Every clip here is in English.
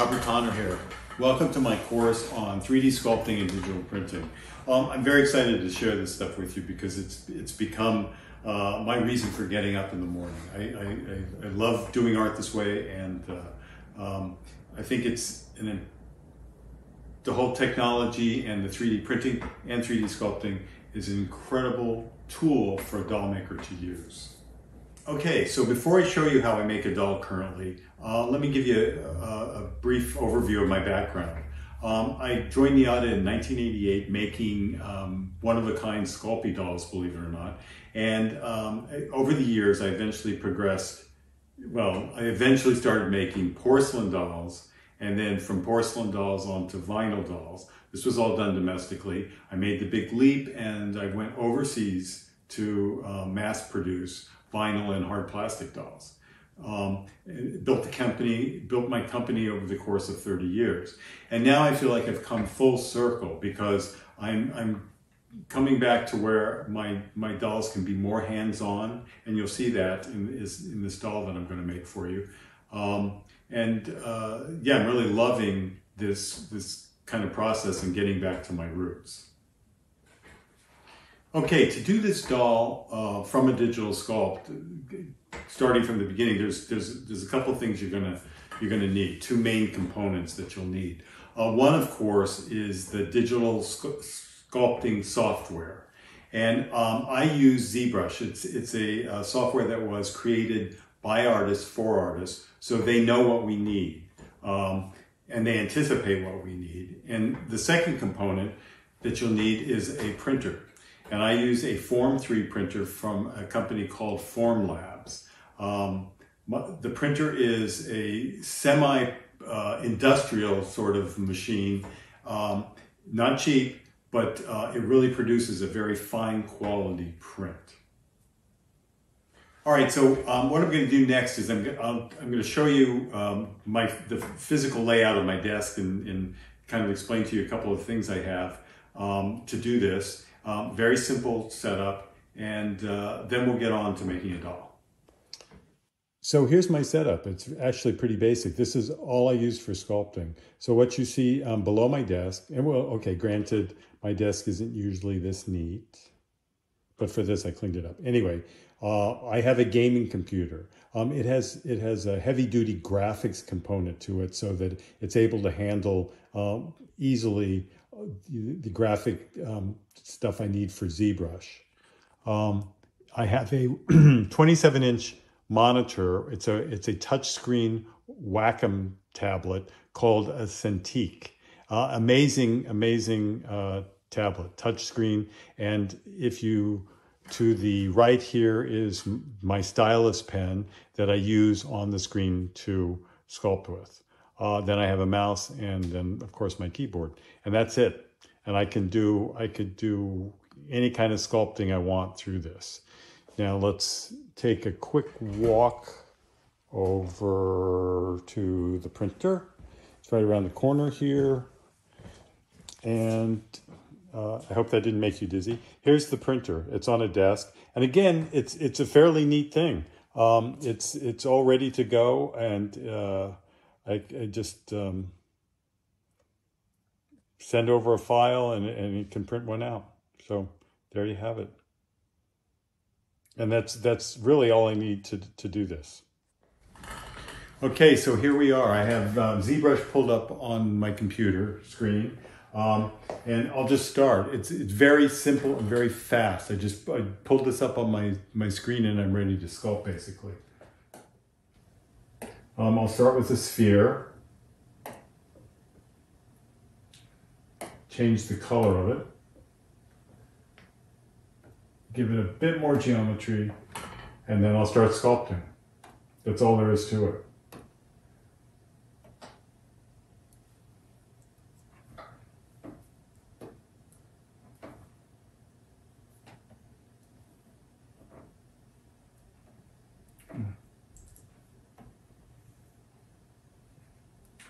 Robert Connor here. Welcome to my course on 3D sculpting and digital printing. I'm very excited to share this stuff with you because it's become my reason for getting up in the morning. I love doing art this way, and I think the whole technology and the 3D printing and 3D sculpting is an incredible tool for a doll maker to use. Okay, so before I show you how I make a doll currently, let me give you a brief overview of my background. I joined NIADA in 1988 making one-of-a-kind Sculpey dolls, believe it or not. And over the years, I eventually progressed. Well, I eventually started making porcelain dolls, and then from porcelain dolls on to vinyl dolls. This was all done domestically. I made the big leap, and I went overseas to mass produce vinyl and hard plastic dolls. Built my company over the course of 30 years. And now I feel like I've come full circle because I'm coming back to where my dolls can be more hands-on, and you'll see that in this doll that I'm going to make for you. Yeah, I'm really loving this kind of process and getting back to my roots. Okay, to do this doll from a digital sculpt, starting from the beginning, there's a couple of things you're gonna need. Two main components that you'll need. One, of course, is the digital sculpting software, and I use ZBrush. It's a software that was created by artists for artists, so they know what we need and they anticipate what we need. And the second component that you'll need is a printer. And I use a Form 3 printer from a company called Formlabs. The printer is a semi-industrial sort of machine, not cheap, but it really produces a very fine quality print. All right, so what I'm going to do next is I'm going to show you the physical layout of my desk and kind of explain to you a couple of things I have to do this. Very simple setup, and then we'll get on to making a doll. So here's my setup. It's actually pretty basic. This is all I use for sculpting. So what you see below my desk, and well, okay, granted, my desk isn't usually this neat, but for this I cleaned it up. Anyway, I have a gaming computer. It has a heavy-duty graphics component to it so that it's able to handle easily the graphic stuff I need for ZBrush. I have a 27-inch monitor. It's a touchscreen Wacom tablet called a Cintiq. Amazing tablet, touchscreen. And to the right here is my stylus pen that I use on the screen to sculpt with. Then I have a mouse, and then of course my keyboard, and that's it. And I could do any kind of sculpting I want through this. Now let's take a quick walk over to the printer. It's right around the corner here, and I hope that didn't make you dizzy. Here's the printer. It's on a desk, and again, it's a fairly neat thing. It's all ready to go, and I just send over a file and it can print one out. So there you have it. And that's really all I need to do this. Okay, so here we are. I have ZBrush pulled up on my computer screen. And I'll just start. It's very simple and very fast. I pulled this up on my screen and I'm ready to sculpt basically. I'll start with a sphere. Change the color of it. Give it a bit more geometry, and then I'll start sculpting. That's all there is to it.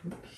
Oops.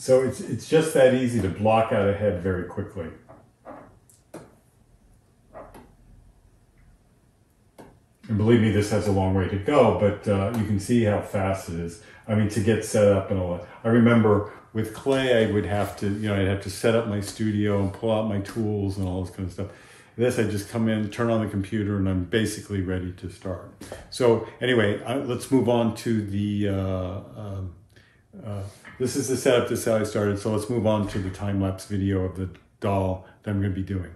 So it's just that easy to block out a head very quickly. And believe me, this has a long way to go, but you can see how fast it is. I mean, to get set up and all that. I remember with clay, I would have to, I'd have to set up my studio and pull out my tools and all this kind of stuff. This, I just come in, turn on the computer, and I'm basically ready to start. So anyway, let's move on to the, this is the setup, this is how I started. So let's move on to the time-lapse video of the doll that I'm going to be doing.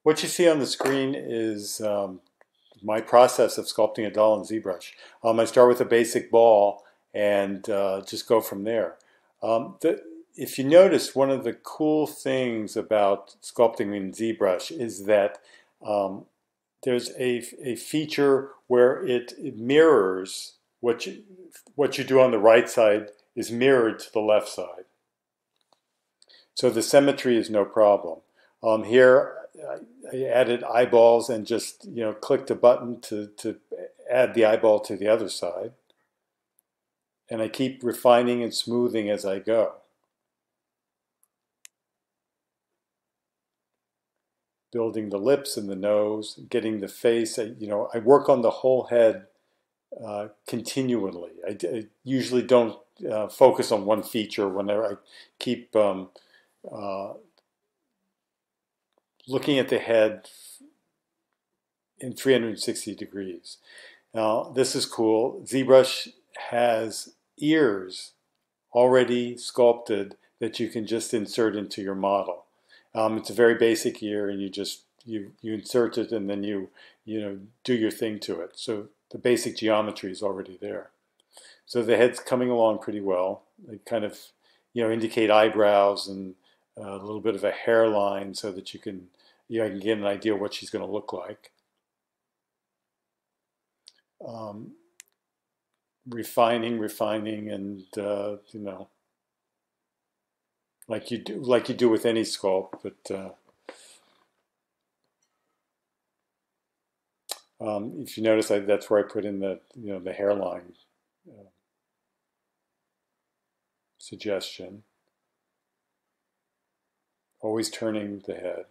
What you see on the screen is my process of sculpting a doll in ZBrush. I start with a basic ball and just go from there. If you notice, one of the cool things about sculpting in ZBrush is that there's a feature where it mirrors what you do on the right side is mirrored to the left side. So the symmetry is no problem. Here I added eyeballs and just clicked a button to add the eyeball to the other side. And I keep refining and smoothing as I go. Building the lips and the nose, getting the face. I work on the whole head continually. I usually don't focus on one feature whenever I keep looking at the head in 360 degrees. Now, this is cool. ZBrush has ears already sculpted that you can just insert into your model. It's a very basic ear, and you insert it, and then you do your thing to it. So the basic geometry is already there. So the head's coming along pretty well. They kind of indicate eyebrows and a little bit of a hairline so that you can I can get an idea what she's going to look like. Refining, and like you do with any sculpt, but if you notice, that's where I put in the the hairline suggestion. Always turning the head.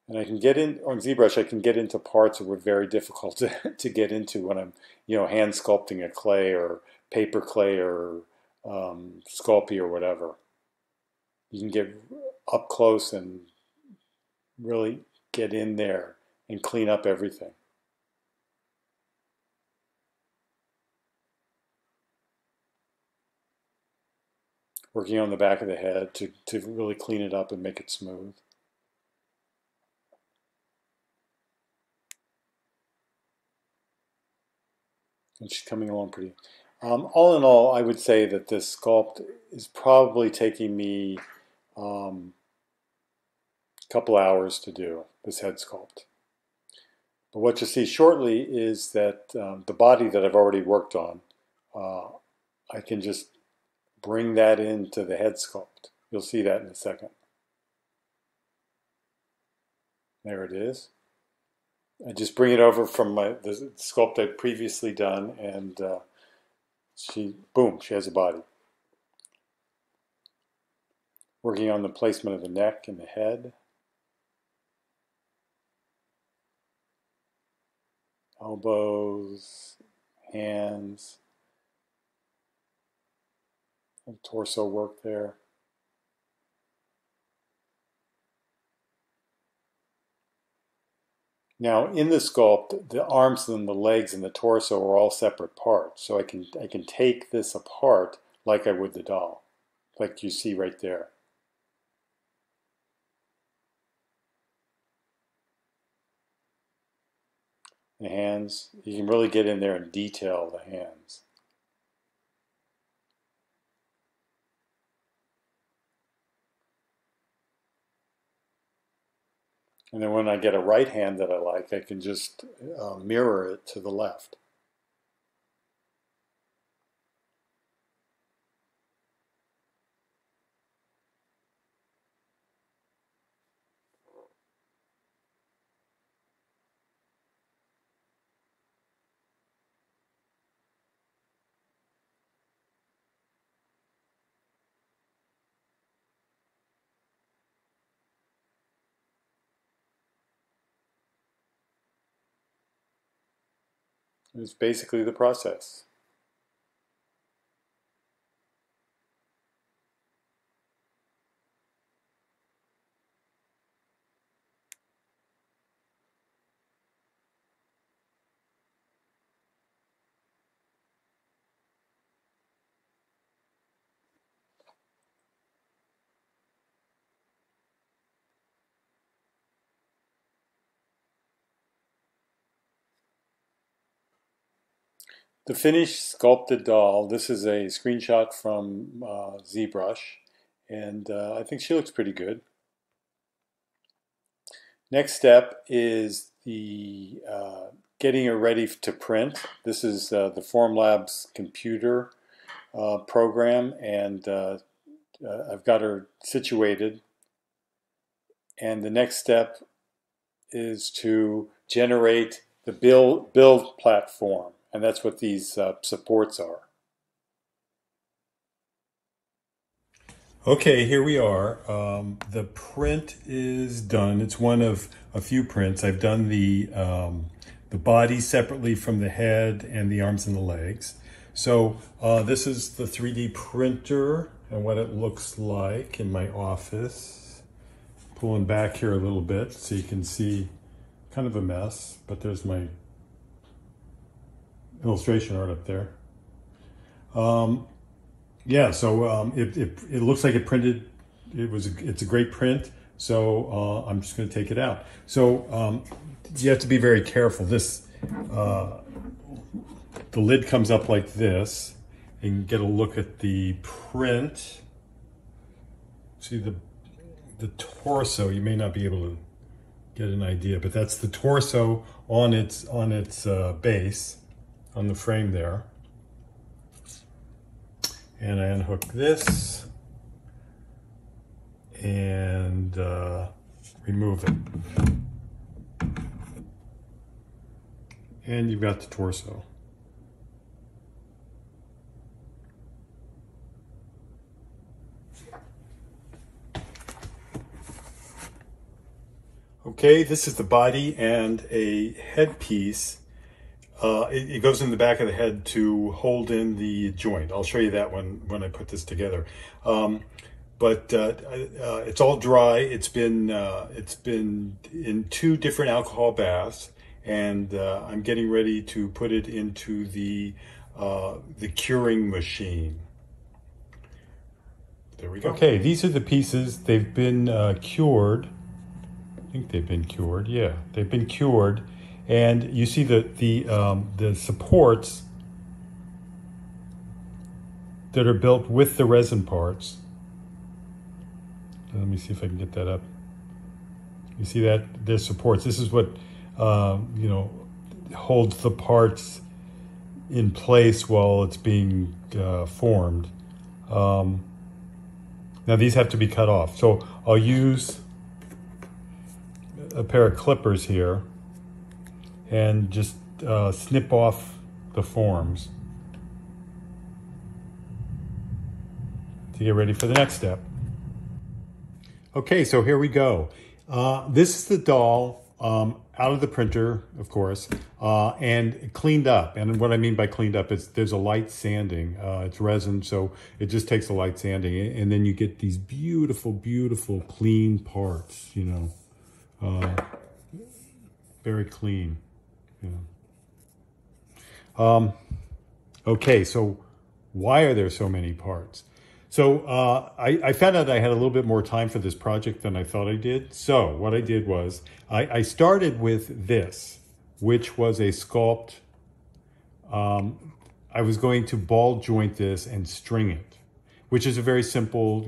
And I can get in, on ZBrush, I can get into parts that were very difficult to get into when I'm, hand sculpting a clay or paper clay or Sculpey or whatever. You can get up close and really get in there and clean up everything. Working on the back of the head to really clean it up and make it smooth. And she's coming along pretty. All in all, I would say that this sculpt is probably taking me a couple hours to do, this head sculpt. But what you'll see shortly is that the body that I've already worked on, I can just bring that into the head sculpt. You'll see that in a second. There it is. I just bring it over from the sculpt I'd previously done, and boom, she has a body. Working on the placement of the neck and the head. Elbows, hands, and torso work there. Now, in the sculpt, the arms and the legs and the torso are all separate parts. So I can take this apart like I would the doll, like you see right there. The hands, you can really get in there and detail the hands. And then when I get a right hand that I like, I can just mirror it to the left. It's basically the process. The finished sculpted doll, this is a screenshot from ZBrush, and I think she looks pretty good. Next step is the getting her ready to print. This is the Formlabs computer program, and I've got her situated. And the next step is to generate the build platform, and that's what these supports are. Okay, here we are. The print is done. It's one of a few prints. I've done the body separately from the head and the arms and the legs. So this is the 3D printer and what it looks like in my office. Pulling back here a little bit so you can see kind of a mess, but there's my illustration art up there. Yeah, so it looks like it printed. It's a great print. So I'm just going to take it out. So you have to be very careful. This the lid comes up like this. You can get a look at the print. See the torso. You may not be able to get an idea, but that's the torso on its base, on the frame there. And I unhook this and remove it. And you've got the torso. Okay, this is the body and a headpiece. It goes in the back of the head to hold in the joint. I'll show you that when I put this together. But it's all dry. It's been in 2 different alcohol baths, and I'm getting ready to put it into the curing machine. There we go. Okay, these are the pieces. They've been cured. I think they've been cured. Yeah, they've been cured. And you see the supports that are built with the resin parts. Let me see if I can get that up. You see that? There's supports. This is what holds the parts in place while it's being formed. Now these have to be cut off. So I'll use a pair of clippers here and just snip off the forms to get ready for the next step. Okay, so here we go. This is the doll out of the printer, of course, and cleaned up. And what I mean by cleaned up is there's a light sanding. It's resin, so it just takes a light sanding. And then you get these beautiful, beautiful clean parts, very clean. Okay, so why are there so many parts? So I found out I had a little bit more time for this project than I thought I did. So what I did was I started with this, which was a sculpt. I was going to ball joint this and string it, which is a very simple,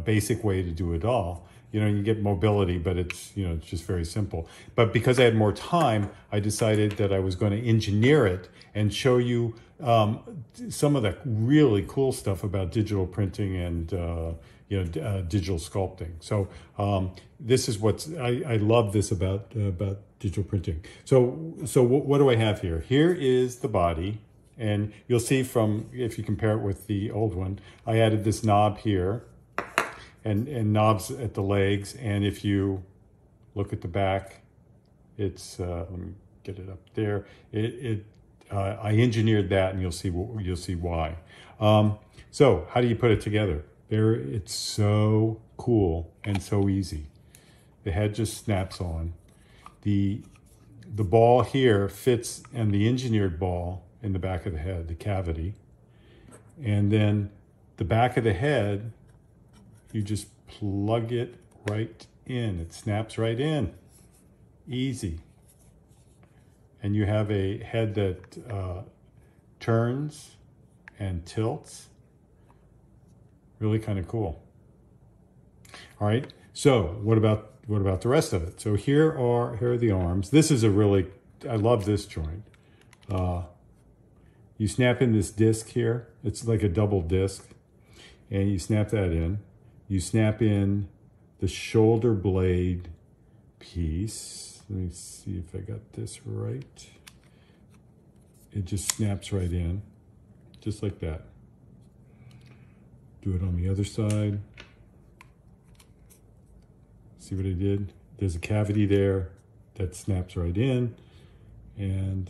basic way to do a doll. You get mobility, but it's just very simple. But because I had more time, I decided that I was going to engineer it and show you some of the really cool stuff about digital printing and digital sculpting. So this is I love this about digital printing. So what do I have here? Here is the body, and you'll see if you compare it with the old one, I added this knob here. And knobs at the legs, and if you look at the back, it's let me get it up there. It I engineered that, and you'll see why. So how do you put it together? It's so cool and so easy. The head just snaps on. The ball here fits in the engineered ball in the back of the head, the cavity. And then the back of the head, you just plug it right in. It snaps right in. Easy. And you have a head that turns and tilts. Really kind of cool. All right. So what about the rest of it? So here are the arms. This is I love this joint. You snap in this disc here. It's like a double disc, and you snap that in. You snap in the shoulder blade piece. Let me see if I got this right. It just snaps right in, just like that. Do it on the other side. See what I did? There's a cavity there that snaps right in, and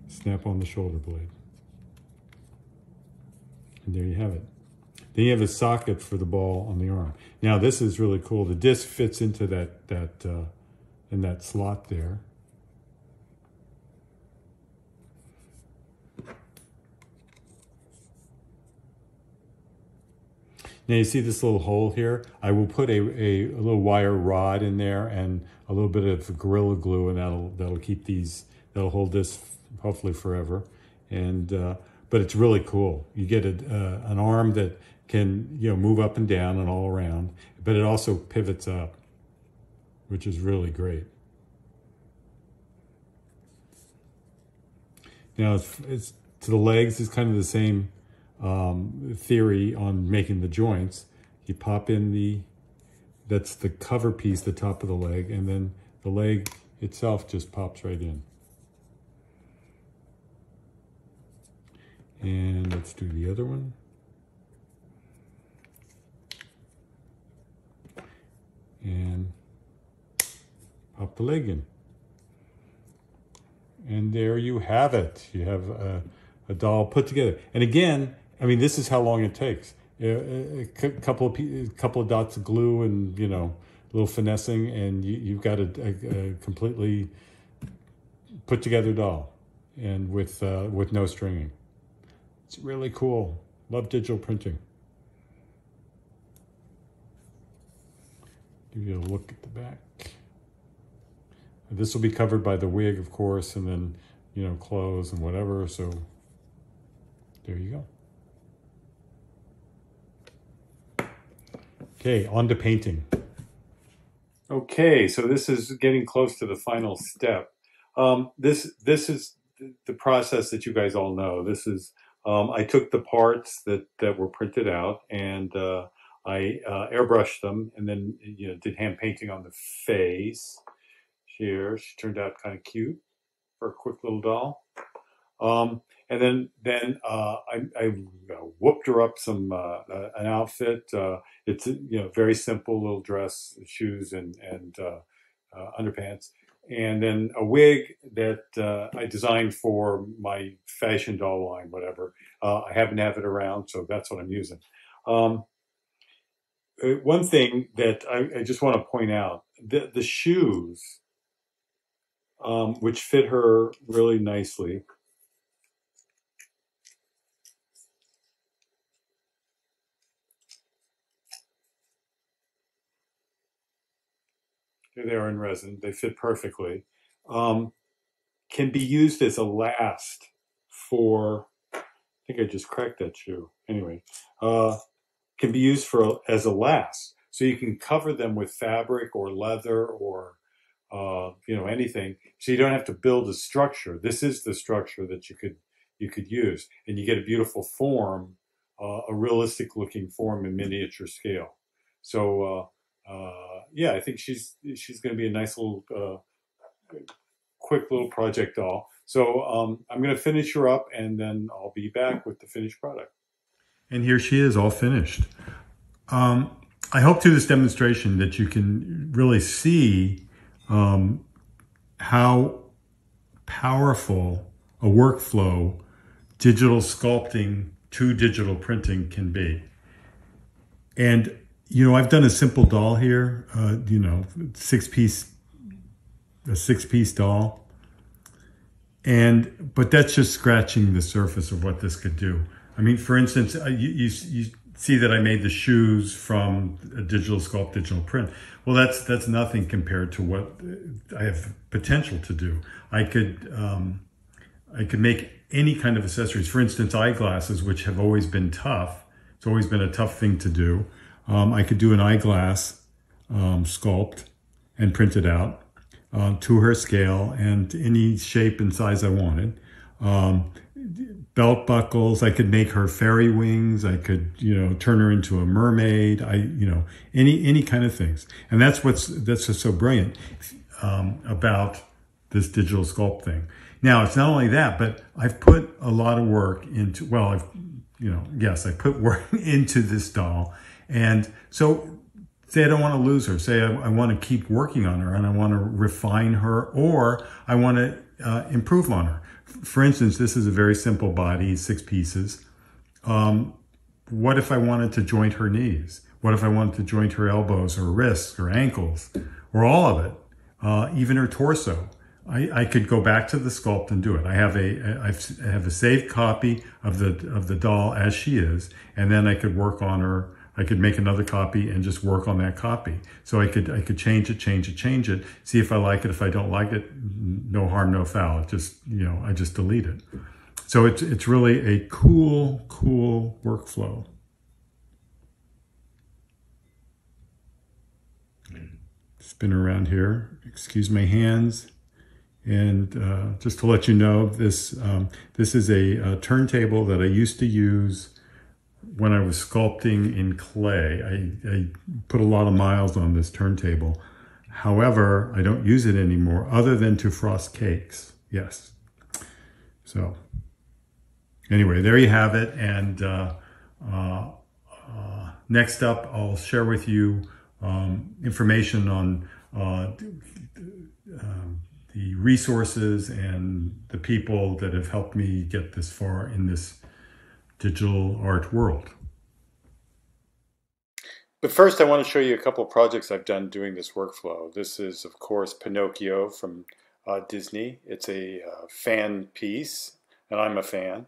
snap on the shoulder blade. And there you have it. Then you have a socket for the ball on the arm. Now this is really cool. The disc fits into in that slot there. Now you see this little hole here? I will put a little wire rod in there and a little bit of Gorilla Glue, and that'll hold this hopefully forever. And but it's really cool. You get an arm that can move up and down and all around, but it also pivots up, which is really great. Now it's to the legs is kind of the same theory on making the joints. You pop in that's the cover piece, the top of the leg, and then the leg itself just pops right in. And let's do the other one. And pop the leg in. And there you have it. You have a doll put together. And again, I mean, this is how long it takes. A couple of dots of glue and a little finessing, and you've got a completely put together doll, and with no stringing. It's really cool. Love digital printing. Give you a look at the back. This will be covered by the wig, of course, and then clothes and whatever. So there you go. Okay, on to painting. Okay, so this is getting close to the final step. This is the process that you guys all know. This is I took the parts that were printed out, and I airbrushed them, and then did hand painting on the face. Here, she turned out kind of cute for a quick little doll. And then I whooped her up an outfit. It's very simple little dress, shoes, and underpants, and then a wig that I designed for my fashion doll line, whatever. I happen to have it around, so that's what I'm using. One thing that I just want to point out, the shoes, which fit her really nicely. Here they are in resin. They fit perfectly. Can be used as a last for, I think I just cracked that shoe. Anyway, can be used as a last. So you can cover them with fabric or leather or anything. So you don't have to build a structure. This is the structure that you could use, and you get a beautiful form, a realistic looking form in miniature scale. So yeah, I think she's going to be a nice little quick little project doll. So I'm going to finish her up, and then I'll be back with the finished product. And here she is, all finished. I hope through this demonstration that you can really see how powerful a workflow digital sculpting to digital printing can be. And, you know, I've done a simple doll here, you know, a six-piece doll. But that's just scratching the surface of what this could do. I mean, for instance, you see that I made the shoes from a digital sculpt, digital print. Well, that's nothing compared to what I have potential to do. I could make any kind of accessories. For instance, eyeglasses, which have always been tough. It's always been a tough thing to do. I could do an eyeglass sculpt and print it out to her scale and any shape and size I wanted. Belt buckles, I could make her fairy wings. I could, you know, turn her into a mermaid. Any kind of things. And that's what's so brilliant about this digital sculpt thing. Now, it's not only that, but I've put a lot of work into, I put work into this doll. And so say I don't want to lose her. Say I want to keep working on her and I want to refine her, or I want to improve on her. For instance, this is a very simple body, 6 pieces. What if I wanted to joint her knees? What if I wanted to joint her elbows or wrists or ankles or all of it, even her torso? I could go back to the sculpt and do it. I have a saved copy of the doll as she is, and then I could work on her. I could make another copy and just work on that copy. So I could change it, see if I like it. If I don't like it, no harm, no foul. It just, I just delete it. So it's really a cool workflow. Spin around here. Excuse my hands. And just to let you know, this is a turntable that I used to use when I was sculpting in clay. I put a lot of miles on this turntable. However, I don't use it anymore other than to frost cakes. Yes. So anyway, there you have it. And next up, I'll share with you information on the resources and the people that have helped me get this far in this digital art world. But first, I want to show you a couple of projects I've done doing this workflow. This is, of course, Pinocchio from Disney. It's a fan piece, and I'm a fan.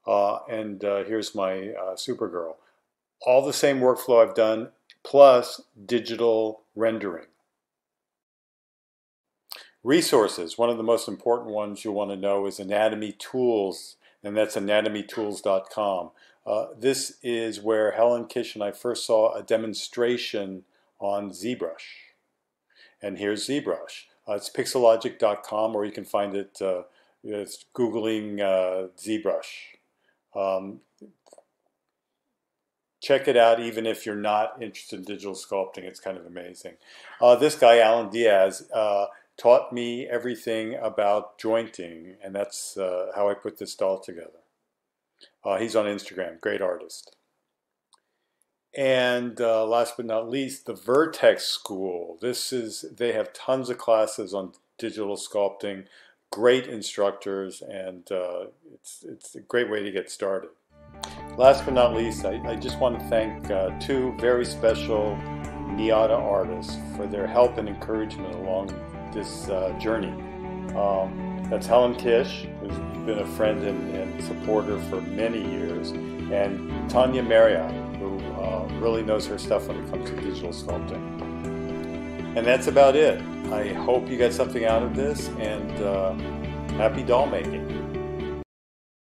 Here's my Supergirl. All the same workflow I've done, plus digital rendering. Resources, one of the most important ones you'll want to know is Anatomy Tools, and that's anatomytools.com. This is where Helen Kish and I first saw a demonstration on ZBrush. And here's ZBrush. It's pixelogic.com, or you can find it it's Googling ZBrush. Check it out even if you're not interested in digital sculpting. It's kind of amazing. This guy, Alan Diaz, taught me everything about jointing, and that's how I put this doll together. He's on Instagram, great artist. And last but not least, the Vertex School. They have tons of classes on digital sculpting, great instructors, and it's a great way to get started. Last but not least, I just want to thank 2 very special NIADA artists for their help and encouragement along this journey. That's Helen Kish, who's been a friend and supporter for many years, and Tanya Marriott, who really knows her stuff when it comes to digital sculpting. And that's about it. I hope you got something out of this, and happy doll making.